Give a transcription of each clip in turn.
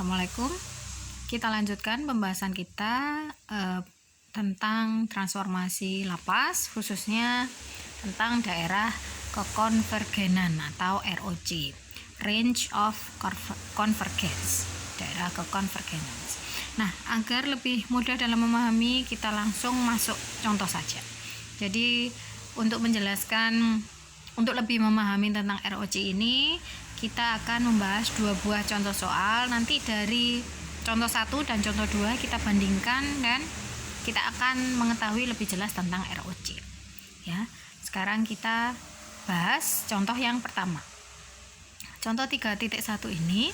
Assalamualaikum. Kita lanjutkan pembahasan kita tentang transformasi Laplace, khususnya tentang daerah kekonvergenan atau ROC, range of convergence, daerah kekonvergenan. Nah, agar lebih mudah dalam memahami, kita langsung masuk contoh saja. Jadi untuk menjelaskan, untuk lebih memahami tentang ROC ini, kita akan membahas dua buah contoh soal. Nanti dari contoh 1 dan contoh 2 kita bandingkan dan kita akan mengetahui lebih jelas tentang ROC. Ya, sekarang kita bahas contoh yang pertama. Contoh 3.1 ini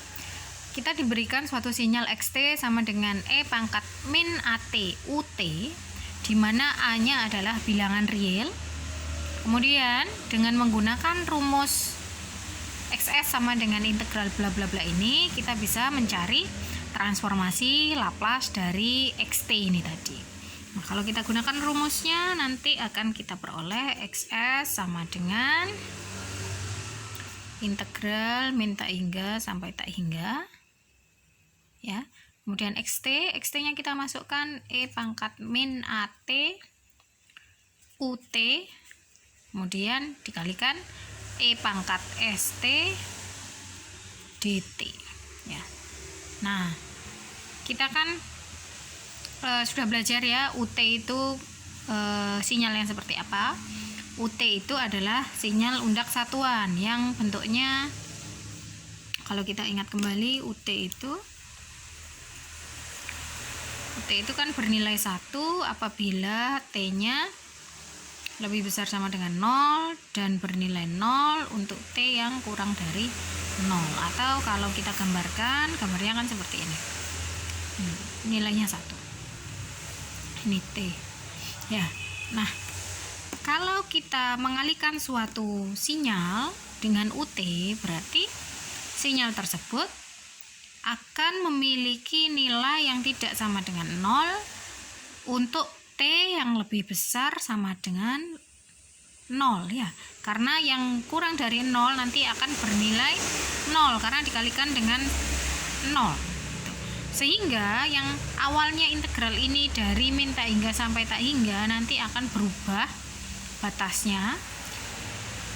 kita diberikan suatu sinyal xt sama dengan e pangkat min at ut, di mana a-nya adalah bilangan real. Kemudian dengan menggunakan rumus xs sama dengan integral bla bla bla ini, kita bisa mencari transformasi Laplace dari xt ini tadi. Nah, kalau kita gunakan rumusnya, nanti akan kita peroleh xs sama dengan integral min tak hingga sampai tak hingga, ya. Kemudian xt-nya kita masukkan e pangkat min at ut, kemudian dikalikan e pangkat st dt, ya. Nah, kita kan sudah belajar ya, ut itu sinyal yang seperti apa. Ut itu adalah sinyal undak satuan yang bentuknya, kalau kita ingat kembali, ut itu kan bernilai 1 apabila t-nya lebih besar sama dengan 0 dan bernilai 0 untuk t yang kurang dari 0. Atau kalau kita gambarkan, gambarnya kan seperti ini. Nilainya 1. Ini t. Ya. Nah, kalau kita mengalihkan suatu sinyal dengan ut, berarti sinyal tersebut akan memiliki nilai yang tidak sama dengan 0 untuk t yang lebih besar sama dengan 0, ya. Karena yang kurang dari 0 nanti akan bernilai 0 karena dikalikan dengan 0. Sehingga yang awalnya integral ini dari min tak hingga sampai tak hingga nanti akan berubah batasnya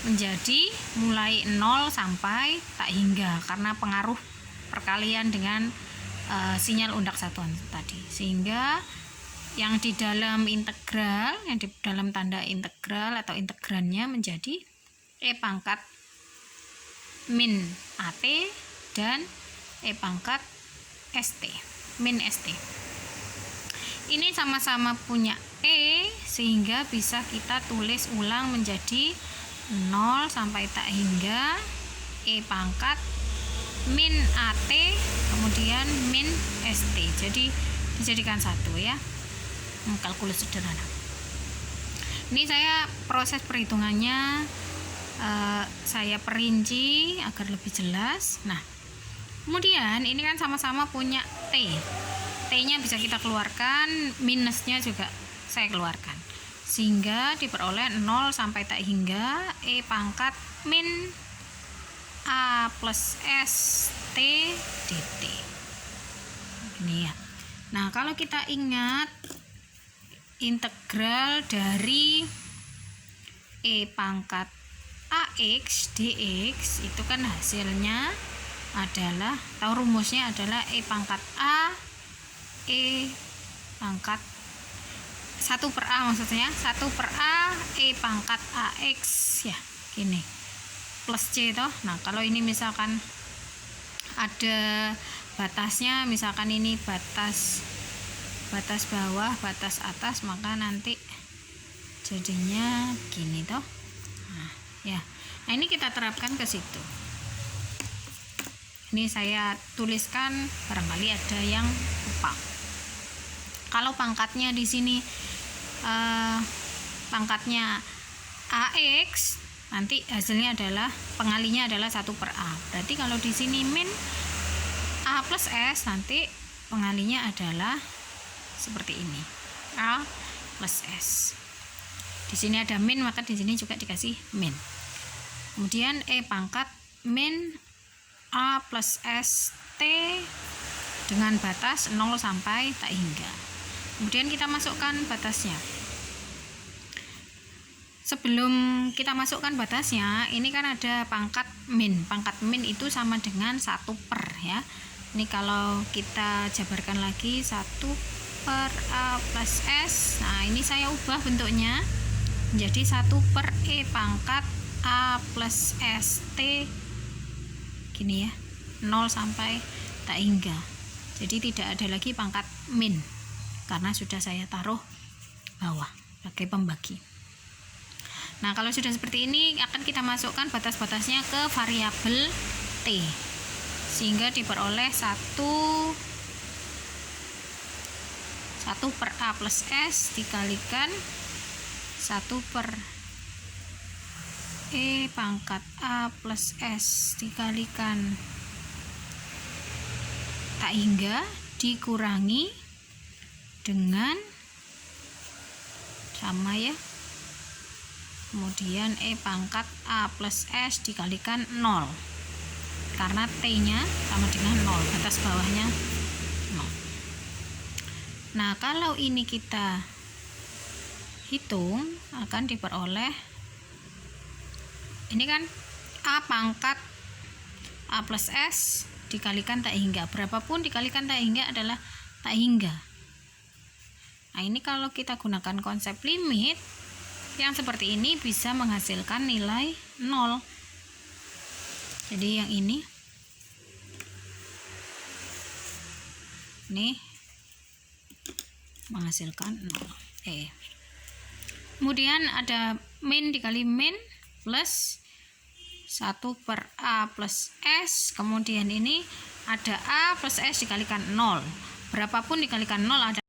menjadi mulai 0 sampai tak hingga karena pengaruh perkalian dengan sinyal undak satuan tadi. Sehingga yang di dalam integral, yang di dalam tanda integral atau integrannya menjadi e pangkat min at dan e pangkat st, min st. Ini sama-sama punya e, sehingga bisa kita tulis ulang menjadi 0 sampai tak hingga e pangkat min at kemudian min st. Jadi dijadikan satu, ya. Kalkulus sederhana. Ini saya proses perhitungannya saya perinci agar lebih jelas. Nah, kemudian ini kan sama-sama punya t. T-nya bisa kita keluarkan, minusnya juga saya keluarkan. Sehingga diperoleh 0 sampai tak hingga e pangkat min a plus st dt. Ini ya. Nah, kalau kita ingat integral dari e pangkat ax dx itu kan hasilnya adalah, atau rumusnya adalah e pangkat a e pangkat 1 per a, maksudnya 1 per a e pangkat ax, ya, gini, plus c toh. Nah, kalau ini misalkan ada batasnya, misalkan ini batas bawah, batas atas, maka nanti jadinya gini toh. Nah, ya. Nah, ini kita terapkan ke situ. Ini saya tuliskan, barangkali ada yang lupa. Kalau pangkatnya di sini pangkatnya ax, nanti hasilnya adalah, pengalinya adalah 1 per a. Berarti kalau di sini min a plus s, nanti pengalinya adalah seperti ini, a plus s. Di sini ada min, maka di sini juga dikasih min. Kemudian e pangkat min a plus st dengan batas 0 sampai tak hingga. Kemudian kita masukkan batasnya. Sebelum kita masukkan batasnya, ini kan ada pangkat min. Pangkat min itu sama dengan 1 per ya. Ini kalau kita jabarkan lagi 1 per A plus S. Nah, ini saya ubah bentuknya menjadi 1 per E pangkat A plus S T. Gini ya, 0 sampai tak hingga. Jadi tidak ada lagi pangkat min karena sudah saya taruh bawah sebagai pembagi. Nah, kalau sudah seperti ini akan kita masukkan batas-batasnya ke variabel T sehingga diperoleh 1 per A plus S dikalikan 1 per E pangkat A plus S dikalikan tak hingga dikurangi dengan sama ya, kemudian E pangkat A plus S dikalikan 0 karena T nya sama dengan 0, batas bawahnya 0. Nah, kalau ini kita hitung akan diperoleh, ini kan A pangkat A plus S dikalikan tak hingga, berapapun dikalikan tak hingga adalah tak hingga. Nah, ini kalau kita gunakan konsep limit yang seperti ini bisa menghasilkan nilai 0. Jadi yang ini menghasilkan 0. Kemudian ada min dikali min plus 1 per A plus S. Kemudian ini ada A plus S dikalikan 0. Berapapun dikalikan 0 ada